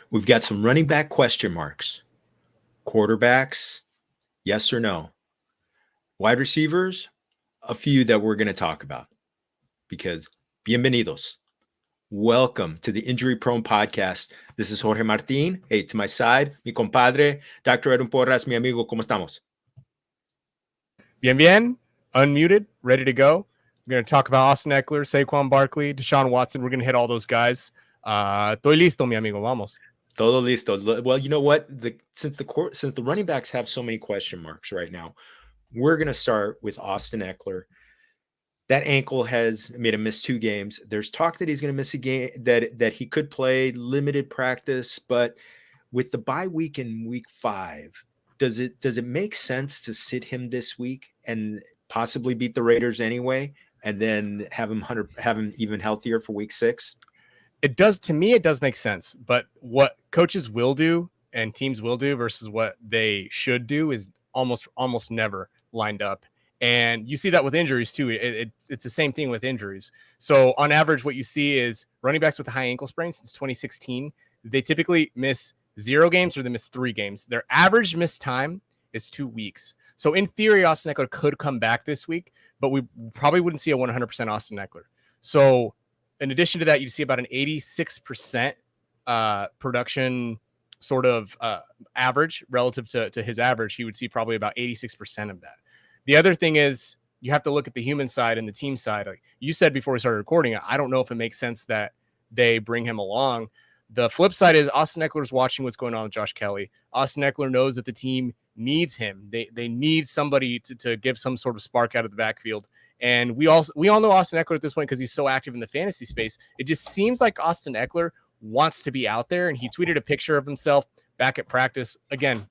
We've got some running back question marks. Quarterbacks, yes or no. Wide receivers, a few that we're going to talk about because bienvenidos. Welcome to the Injury Prone Podcast. This is Jorge Martin. Hey, to my side, mi compadre, Dr. Edwin Porras, mi amigo, ¿cómo estamos? Bien, unmuted, ready to go. We're going to talk about Austin Ekeler, Saquon Barkley, Deshaun Watson. We're going to hit all those guys. Estoy listo, mi amigo. Vamos. Todo listo. Well, you know what? Since the running backs have so many question marks right now, we're going to start with Austin Ekeler. That ankle has made him miss 2 games. There's talk that he's going to miss a game, that he could play limited practice, but with the bye week in week 5, does it make sense to sit him this week and possibly beat the Raiders anyway, and then have him even healthier for week 6? It does. To me, it does make sense. But what coaches will do and teams will do versus what they should do is almost never lined up. And you see that with injuries too. It's the same thing with injuries. So on average, what you see is running backs with a high ankle sprain since 2016, they typically miss 0 games or they miss 3 games. Their average missed time is 2 weeks. So in theory, Austin Ekeler could come back this week, but we probably wouldn't see a 100% Austin Ekeler. So in addition to that, you see about an 86% production sort of average relative to his average. He would see probably about 86% of that. The other thing is you have to look at the human side and the team side. Like you said before we started recording, I don't know if it makes sense that they bring him along. The flip side is Austin Ekeler's watching what's going on with Josh Kelly. Austin Ekeler knows that the team needs him. They need somebody to give some sort of spark out of the backfield. And we all know Austin Ekeler at this point because he's so active in the fantasy space. It just seems like Austin Ekeler wants to be out there, and he tweeted a picture of himself back at practice. Again,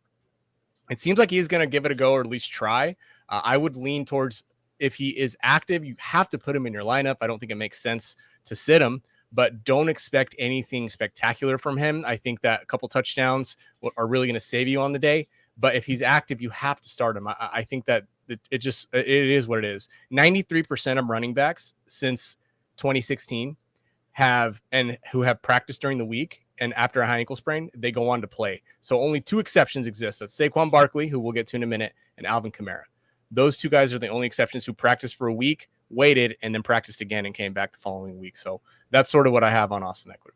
it seems like he's going to give it a go or at least try. I would lean towards if he is active, you have to put him in your lineup. I don't think it makes sense to sit him, but don't expect anything spectacular from him. I think that a couple touchdowns are really going to save you on the day. But if he's active, you have to start him. I think that it is what it is. 93% of running backs since 2016 who have practiced during the week and after a high ankle sprain, they go on to play. So only 2 exceptions exist. That's Saquon Barkley, who we'll get to in a minute, and Alvin Kamara. Those 2 guys are the only exceptions who practiced for a week, waited, and then practiced again and came back the following week. So that's sort of what I have on Austin Ekeler.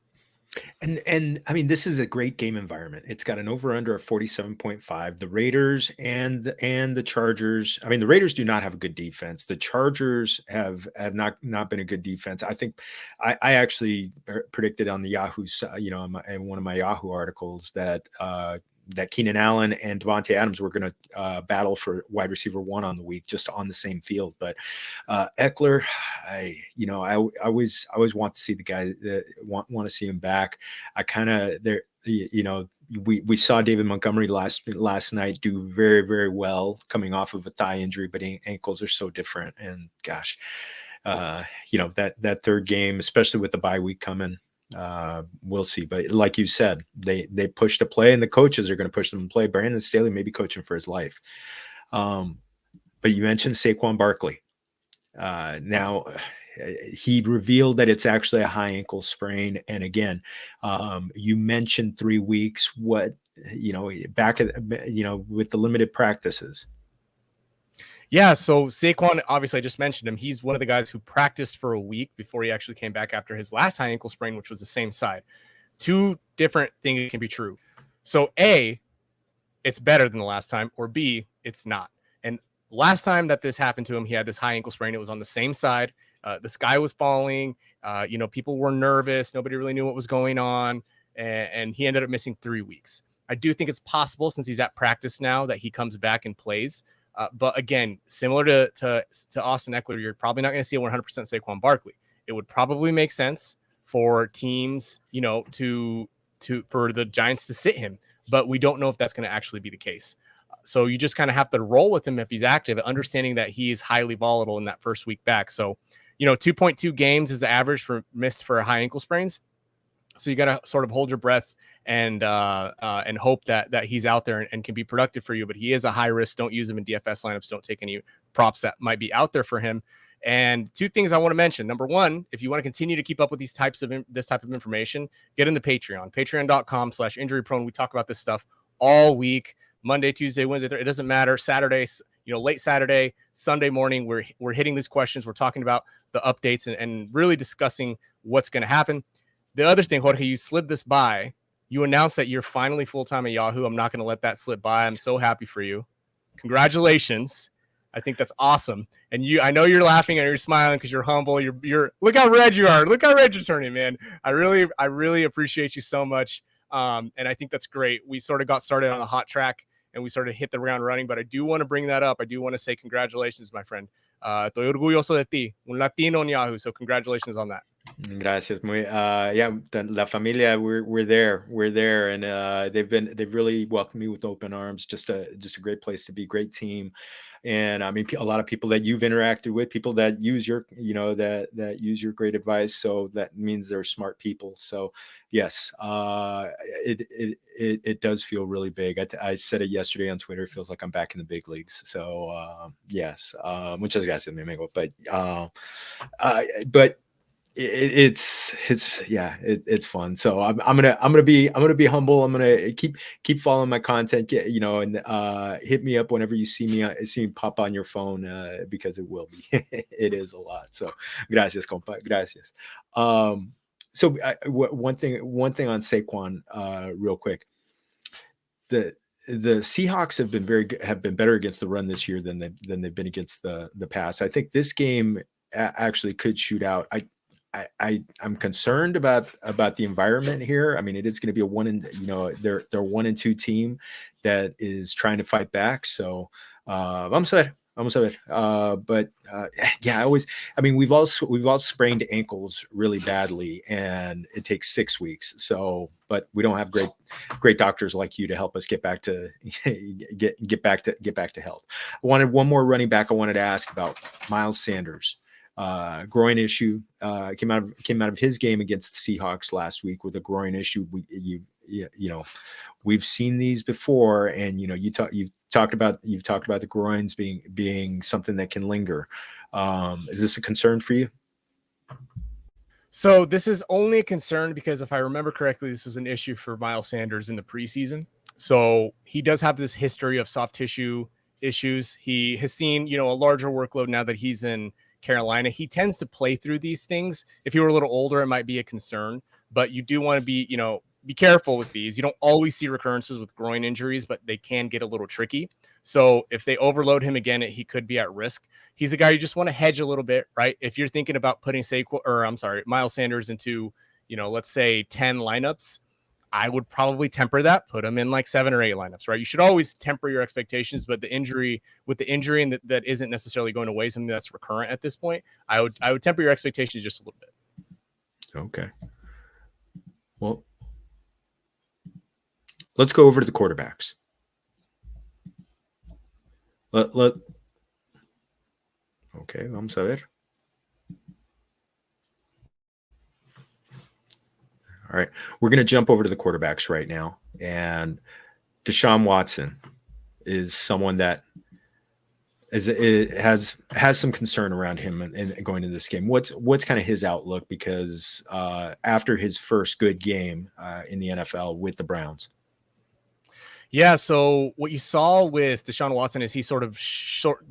And I mean, this is a great game environment. It's got an over-under of 47.5. The Raiders and the Chargers. I mean, the Raiders do not have a good defense. The Chargers have not been a good defense. I think I actually predicted on the Yahoo, in one of my Yahoo articles that Keenan Allen and Devontae Adams were going to battle for wide receiver 1 on the week, just on the same field. But Ekeler, I always want to see the guy that want to see him back. I kind of there, we saw David Montgomery last night do very, very well coming off of a thigh injury, but ankles are so different. And gosh, that third game, especially with the bye week coming. We'll see, but like you said, they push to play, and the coaches are going to push them to play. Brandon Staley may be coaching for his life. But you mentioned Saquon Barkley. Now he revealed that it's actually a high ankle sprain, and again, you mentioned 3 weeks. What back at with the limited practices. Yeah, so Saquon, obviously I just mentioned him. He's one of the guys who practiced for a week before he actually came back after his last high ankle sprain, which was the same side. 2 different things can be true. So A, it's better than the last time, or B, it's not. And last time that this happened to him, he had this high ankle sprain. It was on the same side. The sky was falling. People were nervous. Nobody really knew what was going on. And he ended up missing 3 weeks. I do think it's possible, since he's at practice now, that he comes back and plays. But again, similar to Austin Ekeler, you're probably not going to see a 100% Saquon Barkley. It would probably make sense for teams, for the Giants to sit him, but we don't know if that's going to actually be the case. So you just kind of have to roll with him if he's active, understanding that he is highly volatile in that first week back. So, 2.2 games is the average for missed for high ankle sprains. So you got to sort of hold your breath and hope that he's out there and can be productive for you. But he is a high risk. Don't use him in DFS lineups. Don't take any props that might be out there for him. And two things I want to mention. Number one, if you want to continue to keep up with this type of information, get in the Patreon, patreon.com/injuryprone. We talk about this stuff all week, Monday, Tuesday, Wednesday. It doesn't matter. Saturday, late Saturday, Sunday morning, we're hitting these questions. We're talking about the updates and really discussing what's going to happen. The other thing, Jorge, you slid this by. You announced that you're finally full-time at Yahoo. I'm not going to let that slip by. I'm so happy for you. Congratulations. I think that's awesome. And I know you're laughing and you're smiling because you're humble. You're look how red you are. Look how red you're turning, man. I really appreciate you so much. And I think that's great. We sort of got started on a hot track and we sort of hit the ground running, but I do want to bring that up. I do want to say congratulations, my friend. Estoy orgulloso de ti, un Latino en Yahoo. So congratulations on that. Gracias. Yeah, La Familia, we're there, and they've really welcomed me with open arms. Just a great place to be, great team, and I mean a lot of people that you've interacted with, people that use your that use your great advice. So that means they're smart people. So yes, it does feel really big. I said it yesterday on Twitter. It feels like I'm back in the big leagues. So yes, muchas gracias, mi amigo. But it's fun. So I'm gonna be humble. I'm gonna keep following my content, and hit me up whenever you see me pop on your phone, because it will be. It is a lot. So gracias, compa. Gracias. So one thing on Saquon, real quick. The Seahawks have been better against the run this year than they've been against the pass. I think this game actually could shoot out. I'm concerned about the environment here. I mean, it is going to be they're 1-2 team that is trying to fight back. So vamos a ver. But yeah, we've all sprained ankles really badly, and it takes 6 weeks. So, but we don't have great doctors like you to help us get back to get back to health. I wanted one more running back. I wanted to ask about Miles Sanders. Groin issue, came out of his game against the Seahawks last week with a groin issue. We've seen these before, and you've talked about the groins being something that can linger. Is this a concern for you? So this is only a concern because if I remember correctly, this was an issue for Miles Sanders in the preseason. So he does have this history of soft tissue issues. He has seen, a larger workload now that he's in Carolina. He tends to play through these things. If he were a little older, it might be a concern, but you do want to be careful with these. You don't always see recurrences with groin injuries, but they can get a little tricky. So if they overload him again, he could be at risk. He's a guy you just want to hedge a little bit, right? If you're thinking about putting Miles Sanders into, let's say 10 lineups, I would probably temper that, put him in like 7 or 8 lineups, right? You should always temper your expectations, but the injury and that isn't necessarily going away, something that's recurrent at this point, I would temper your expectations just a little bit. Okay. Well, let's go over to the quarterbacks. Okay, vamos a ver. All right, we're going to jump over to the quarterbacks right now, and Deshaun Watson is someone that has some concern around him and going into this game. What's kind of his outlook, because after his first good game in the NFL with the Browns? Yeah, so what you saw with Deshaun Watson is he sort of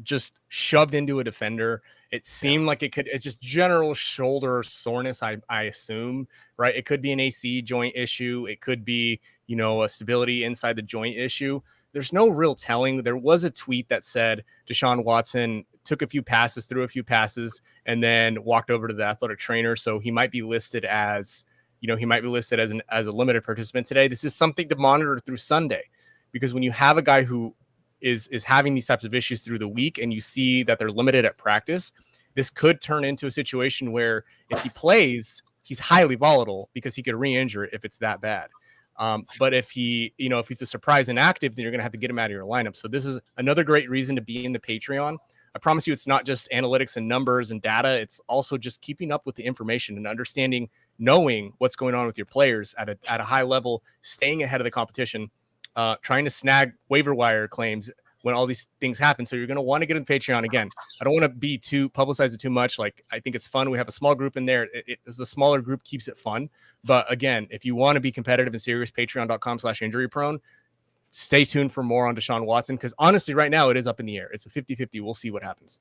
just shoved into a defender. It seemed like it's just general shoulder soreness, I assume, right? It could be an AC joint issue. It could be, a stability inside the joint issue. There's no real telling. There was a tweet that said Deshaun Watson threw a few passes, and then walked over to the athletic trainer. So he might be listed as, as a limited participant today. This is something to monitor through Sunday. Because when you have a guy who is having these types of issues through the week and you see that they're limited at practice, this could turn into a situation where if he plays, he's highly volatile because he could re-injure it if it's that bad. But if he's a surprise inactive, then you're going to have to get him out of your lineup. So this is another great reason to be in the Patreon. I promise you, it's not just analytics and numbers and data. It's also just keeping up with the information and understanding, knowing what's going on with your players at a high level, staying ahead of the competition. Trying to snag waiver wire claims when all these things happen. So you're going to want to get in Patreon. Again, I don't want to be too publicize it too much. Like, I think it's fun. We have a small group in there. The smaller group keeps it fun. But again, if you want to be competitive and serious, patreon.com/injury prone. Stay tuned for more on Deshaun Watson, because honestly, right now it is up in the air. It's a 50-50. We'll see what happens.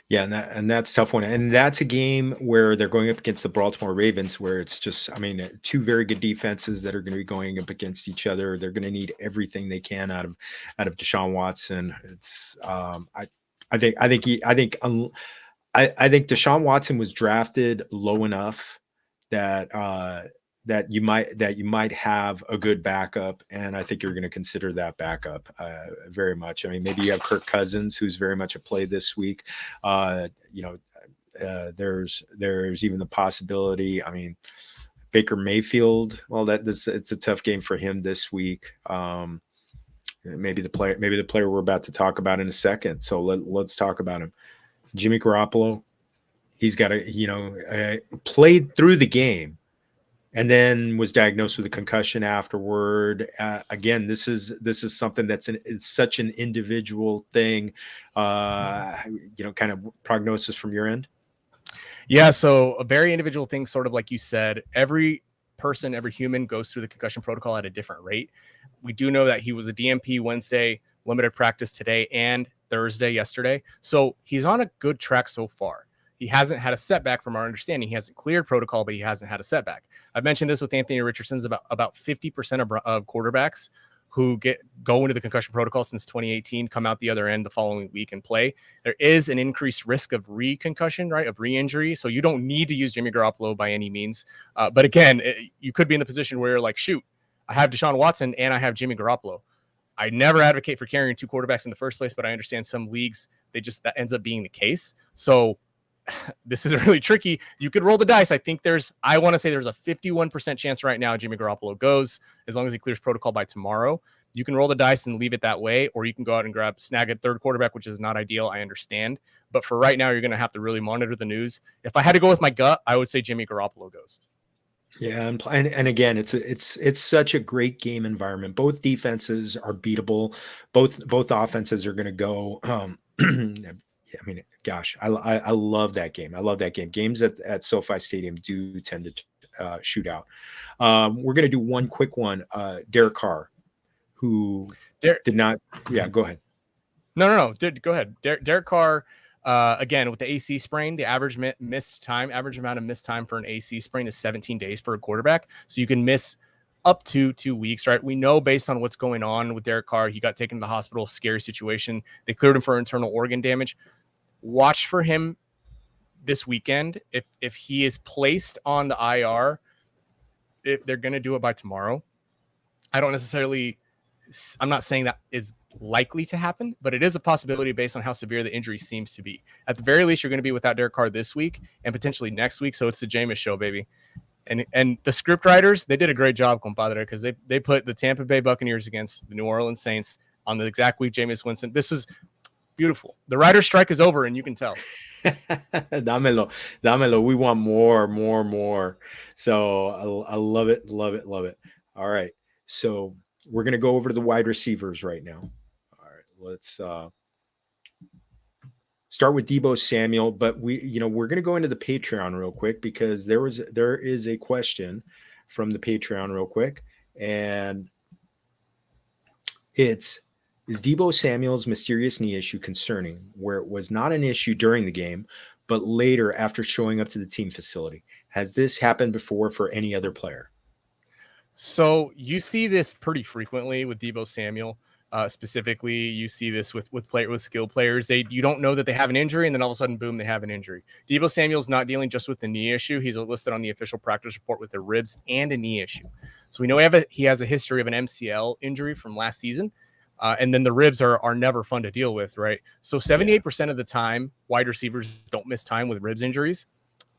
Yeah, and that's a tough one. And that's a game where they're going up against the Baltimore Ravens, where it's just, I mean, two very good defenses that are going to be going up against each other. They're going to need everything they can out of Deshaun Watson. It's I think Deshaun Watson was drafted low enough that that you might have a good backup, and I think you're going to consider that backup very much. I mean, maybe you have Kirk Cousins, who's very much a play this week. There's even the possibility. I mean, Baker Mayfield. Well, it's a tough game for him this week. Maybe the player we're about to talk about in a second. So let's talk about him. Jimmy Garoppolo. He's got played through the game, and then was diagnosed with a concussion afterward. Again, this is something it's such an individual thing. Kind of prognosis from your end. Yeah, so a very individual thing, sort of like you said. Every person, every human goes through the concussion protocol at a different rate. We do know that he was a DMP Wednesday, limited practice today and Thursday yesterday. So he's on a good track so far. He hasn't had a setback from our understanding. He hasn't cleared protocol, but he hasn't had a setback. I've mentioned this with Anthony Richardson's about 50% of quarterbacks who go into the concussion protocol since 2018 come out the other end the following week and play. There is an increased risk of re-concussion, right, of re-injury. So you don't need to use Jimmy Garoppolo by any means. But again, you could be in the position where you're like, shoot, I have Deshaun Watson and I have Jimmy Garoppolo. I never advocate for carrying two quarterbacks in the first place, but I understand some leagues, that ends up being the case. So this is really tricky. You could roll the dice. I want to say there's a 51% chance right now Jimmy Garoppolo goes, as long as he clears protocol by tomorrow. You can roll the dice and leave it that way, or you can go out and snag a third quarterback, which is not ideal. I understand. But for right now, you're going to have to really monitor the news. If I had to go with my gut, I would say Jimmy Garoppolo goes. Yeah, and again, it's such a great game environment. Both defenses are beatable. Both offenses are going to go. I mean, gosh, I love that game. I love that game. Games at SoFi Stadium do tend to shoot out. We're going to do one quick one. Derek Carr, who did not. Yeah, go ahead. No. Go ahead. Derek Carr. Again, with the AC sprain, the average amount of missed time for an AC sprain is 17 days for a quarterback. So you can miss up to 2 weeks, right? We know based on what's going on with Derek Carr, he got taken to the hospital, scary situation. They cleared him for internal organ damage. Watch for him this weekend. If he is placed on the IR, if they're going to do it by tomorrow. I'm not saying that is likely to happen, but it is a possibility based on how severe the injury seems to be. At the very least, you're going to be without Derek Carr this week and potentially next week. So it's the Jameis show, baby. And the script writers, they did a great job, compadre, because they put the Tampa Bay Buccaneers against the New Orleans Saints on the exact week Jameis Winston. This is beautiful. The writer's strike is over, and you can tell. Dámelo. We want more. So I love it. All right. So we're going to go over to the wide receivers right now. All right. Let's start with Deebo Samuel, but we're going to go into the Patreon real quick, because there is a question from the Patreon real quick, and is Deebo Samuel's mysterious knee issue concerning, where it was not an issue during the game, but later after showing up to the team facility? Has this happened before for any other player? So you see this pretty frequently with Deebo Samuel. Specifically, you see this with skill players. You don't know that they have an injury, and then all of a sudden, boom, they have an injury. Deebo Samuel's not dealing just with the knee issue. He's listed on the official practice report with the ribs and a knee issue. So we know he has a history of an MCL injury from last season. And then the ribs are never fun to deal with, right? So 78% of the time, wide receivers don't miss time with ribs injuries.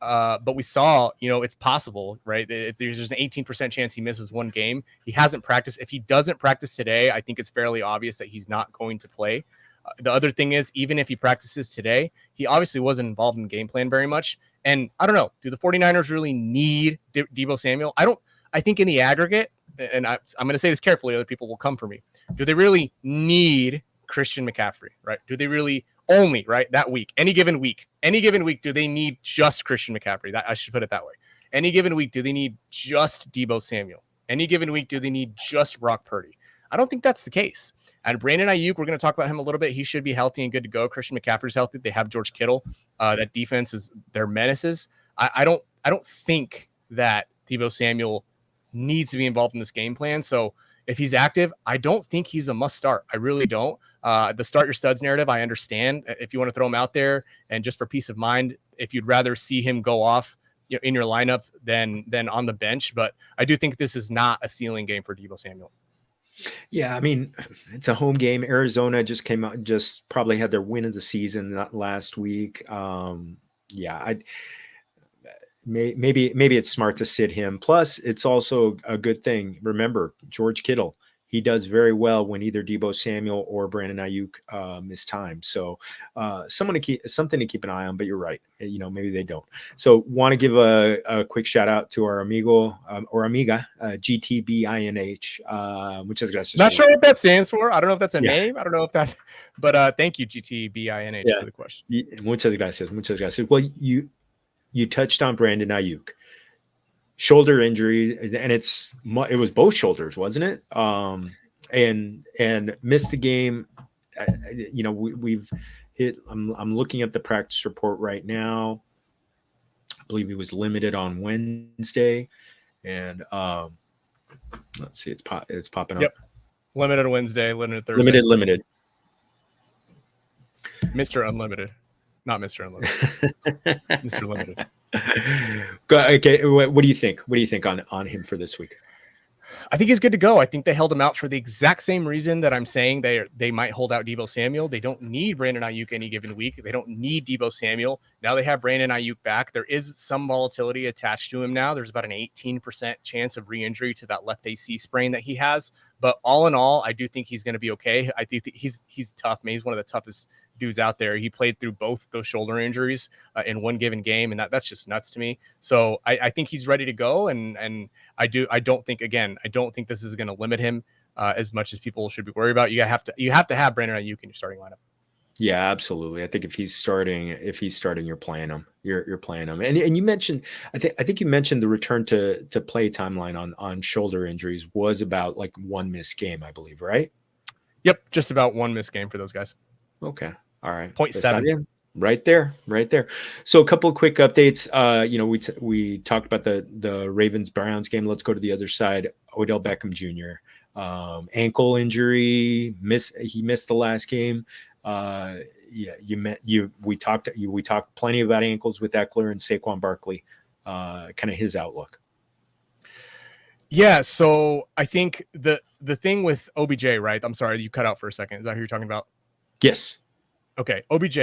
But we saw, it's possible, right? If there's an 18% chance he misses one game. He hasn't practiced. If he doesn't practice today, I think it's fairly obvious that he's not going to play. The other thing is, even if he practices today, he obviously wasn't involved in the game plan very much. And I don't know, do the 49ers really need Deebo Samuel? I think in the aggregate, and I'm going to say this carefully, other people will come for me. Do they really need Christian McCaffrey, right? Do they really only, right, that week, any given week, do they need just Christian McCaffrey? That I should put it that way. Any given week, do they need just Deebo Samuel? Any given week, do they need just Brock Purdy? I don't think that's the case. And Brandon Aiyuk, we're going to talk about him a little bit. He should be healthy and good to go. Christian McCaffrey's healthy. They have George Kittle. That defense is their menaces. I don't think that Deebo Samuel needs to be involved in this game plan. So if he's active, I don't think he's a must start. I really don't. The start your studs narrative, I understand if you want to throw him out there and just for peace of mind, if you'd rather see him go off in your lineup than on the bench. But I do think this is not a ceiling game for Deebo Samuel. Yeah, I mean, it's a home game. Arizona just came out, just probably had their win of the season last week. Yeah, maybe it's smart to sit him. Plus, it's also a good thing. Remember, George Kittle, he does very well when either Deebo Samuel or Brandon Aiyuk miss time. So something to keep an eye on. But you're right. Maybe they don't. So want to give a quick shout out to our amigo or amiga, GTBINH, which is not sure what that stands for. I don't know if that's a name. I don't know if that's, but thank you, GTBINH, for the question. Muchas gracias. Well, you touched on Brandon Aiyuk. Shoulder injury, and it was both shoulders, wasn't it? And missed the game. We've hit. I'm looking at the practice report right now. I believe he was limited on Wednesday, and let's see, it's popping up. Limited Wednesday, limited Thursday. Limited. Mr. Unlimited, not Mr. Unlimited. Mr. Limited. Okay, what do you think? What do you think on him for this week? I think he's good to go. I think they held him out for the exact same reason that I'm saying they might hold out Deebo Samuel. They don't need Brandon Aiyuk any given week. They don't need Deebo Samuel. Now they have Brandon Aiyuk back. There is some volatility attached to him now. There's about an 18% chance of re-injury to that left AC sprain that he has. But all in all, I do think he's going to be okay. I think he's tough, man. He's one of the toughest dudes out there. He played through both those shoulder injuries in one given game, and that's just nuts to me. So I think he's ready to go, and I don't think this is going to limit him as much as people should be worried about. You have to have Brandon Aiyuk in your starting lineup. Yeah, absolutely. I think if he's starting, you're playing him. You're playing him. And you mentioned, I think you mentioned the return to play timeline on shoulder injuries was about like one missed game, I believe, right? Yep, just about one missed game for those guys. Okay. All right. 0.7. Right there. So a couple of quick updates. We talked about the Ravens-Browns game. Let's go to the other side. Odell Beckham Jr. Ankle injury. He missed the last game. We talked plenty about ankles with Ekeler and Saquon Barkley. Kind of his outlook. Yeah, so I think the thing with OBJ, right? I'm sorry, you cut out for a second. Is that who you're talking about? Yes. Okay, OBJ.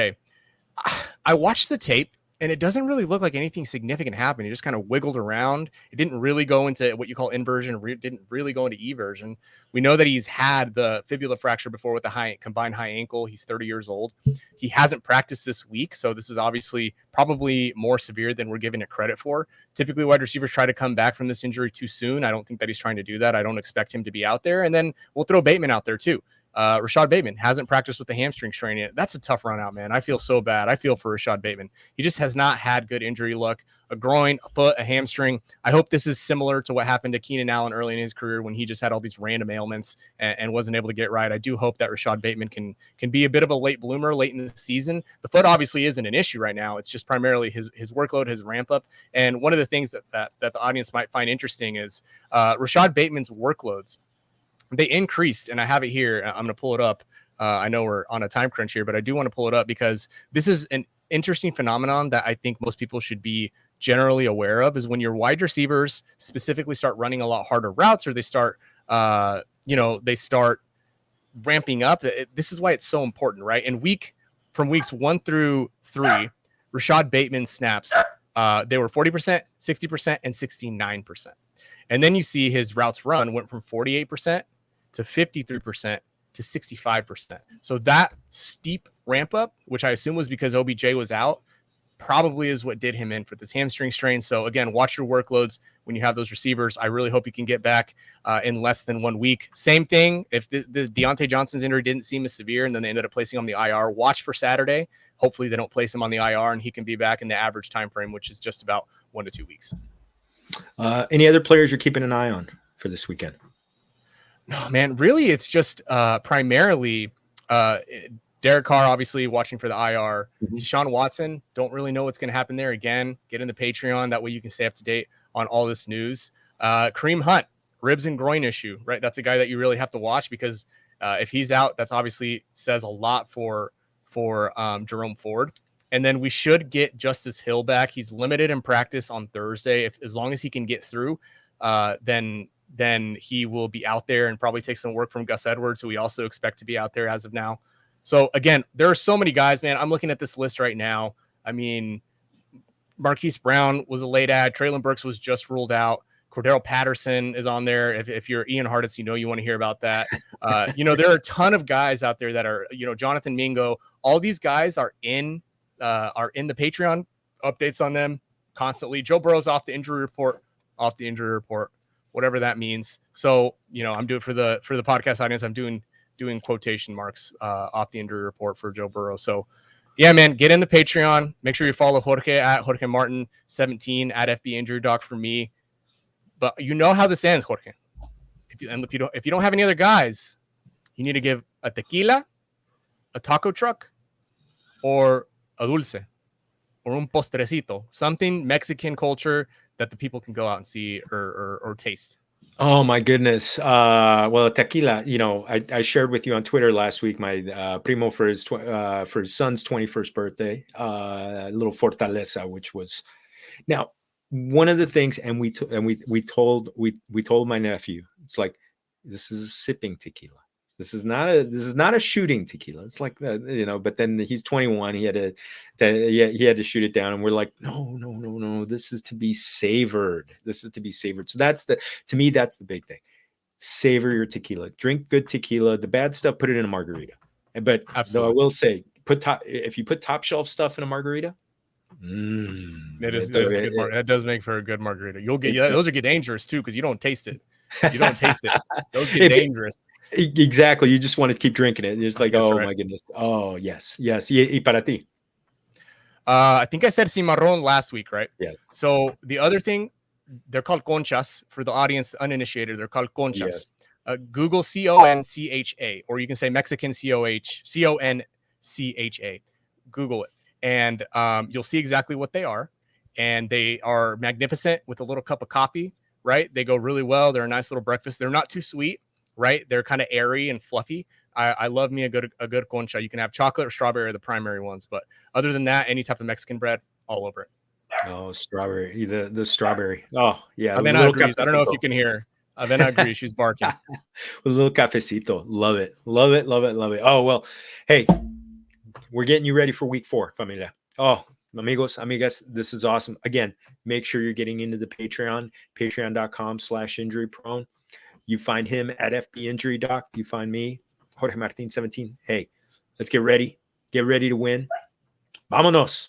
I watched the tape, and it doesn't really look like anything significant happened. He just kind of wiggled around. It didn't really go into what you call inversion. Didn't really go into eversion. We know that he's had the fibula fracture before with the combined high ankle. He's 30 years old. He hasn't practiced this week, so this is obviously probably more severe than we're giving it credit for. Typically, wide receivers try to come back from this injury too soon. I don't think that he's trying to do that. I don't expect him to be out there. And then we'll throw Bateman out there too. Rasod Bateman hasn't practiced with the hamstring strain yet. That's a tough run out, man. I feel so bad. I feel for Rasod Bateman. He just has not had good injury luck. A groin, a foot, a hamstring. I hope this is similar to what happened to Keenan Allen early in his career when he just had all these random ailments and wasn't able to get right. I do hope that Rasod Bateman can be a bit of a late bloomer late in the season. The foot obviously isn't an issue right now. It's just primarily his workload, his ramp up. And one of the things that the audience might find interesting is Rasod Bateman's workloads. They increased, and I have it here. I'm going to pull it up. I know we're on a time crunch here, but I do want to pull it up because this is an interesting phenomenon that I think most people should be generally aware of is when your wide receivers specifically start running a lot harder routes or they start, they start ramping up. This is why it's so important, right? And from weeks 1 through 3, Rasod Bateman snaps, they were 40%, 60%, and 69%. And then you see his routes run went from 48% to 53% to 65%. So that steep ramp up, which I assume was because OBJ was out, probably is what did him in for this hamstring strain. So again, watch your workloads when you have those receivers. I really hope he can get back in less than 1 week. Same thing. If the Deontay Johnson's injury didn't seem as severe and then they ended up placing him on the IR, watch for Saturday. Hopefully they don't place him on the IR and he can be back in the average time frame, which is just about 1 to 2 weeks. Any other players you're keeping an eye on for this weekend? No, man, really, it's just primarily Derek Carr, obviously watching for the IR. Mm-hmm. Deshaun Watson, don't really know what's going to happen there. Again, get in the Patreon. That way you can stay up to date on all this news. Kareem Hunt, ribs and groin issue, right? That's a guy that you really have to watch because if he's out, that's obviously says a lot for Jerome Ford. And then we should get Justice Hill back. He's limited in practice on Thursday. As long as he can get through, then he will be out there and probably take some work from Gus Edwards, who we also expect to be out there as of now. So again, there are so many guys, man. I'm looking at this list right now. I mean, Marquise Brown was a late ad. Treylon Burks was just ruled out. Cordero Patterson is on there. If you're Ian Hartitz, you want to hear about that. There are a ton of guys out there that are, Jonathan Mingo. All these guys are in the Patreon. Updates on them constantly. Joe Burrow's off the injury report, whatever that means. So, I'm doing for the podcast audience. I'm doing quotation marks off the injury report for Joe Burrow. So yeah, man, get in the Patreon. Make sure you follow Jorge at Jorge Martin 17 at FB Injury Doc for me. But you know how this ends, Jorge. If you don't have any other guys, you need to give a tequila, a taco truck, or a dulce, or un postrecito, something Mexican culture that the people can go out and see or taste. Oh my goodness. Well, tequila, I shared with you on Twitter last week, my primo for his son's 21st birthday, little Fortaleza, which was now one of the things. And we told my nephew, it's like, this is a sipping tequila. This is not a shooting tequila. It's like that, but then he's 21. He had to shoot it down. And we're like, no. This is to be savored. So to me, that's the big thing. Savor your tequila. Drink good tequila. The bad stuff, put it in a margarita. But though I will say, if you put top shelf stuff in a margarita, that does make for a good margarita. You'll get those are get dangerous too because you don't taste it. Those get dangerous. Exactly. You just want to keep drinking it. It's like, right. My goodness. Oh, yes. Y para ti? I think I said cimarron last week, right? Yeah. So the other thing, they're called conchas. For the audience uninitiated, they're called conchas. Yes. Google CONCHA, or you can say Mexican CONCHA. Google it. And you'll see exactly what they are. And they are magnificent with a little cup of coffee, right? They go really well. They're a nice little breakfast. They're not too sweet. Right, they're kind of airy and fluffy. I love me a good concha. You can have chocolate or strawberry are the primary ones, but other than that, any type of Mexican bread, all over it. Oh, strawberry, the strawberry. Oh yeah, Avena agrees. I don't know if you can hear. Avena agrees. She's barking. A little cafecito. Love it. Oh well, hey, we're getting you ready for week 4, familia. Oh, amigos, amigas, this is awesome. Again, make sure you're getting into the Patreon, patreon.com/injuryprone. You find him at FB Injury Doc. You find me, Jorge Martin 17. Hey, let's get ready. Get ready to win. Vámonos.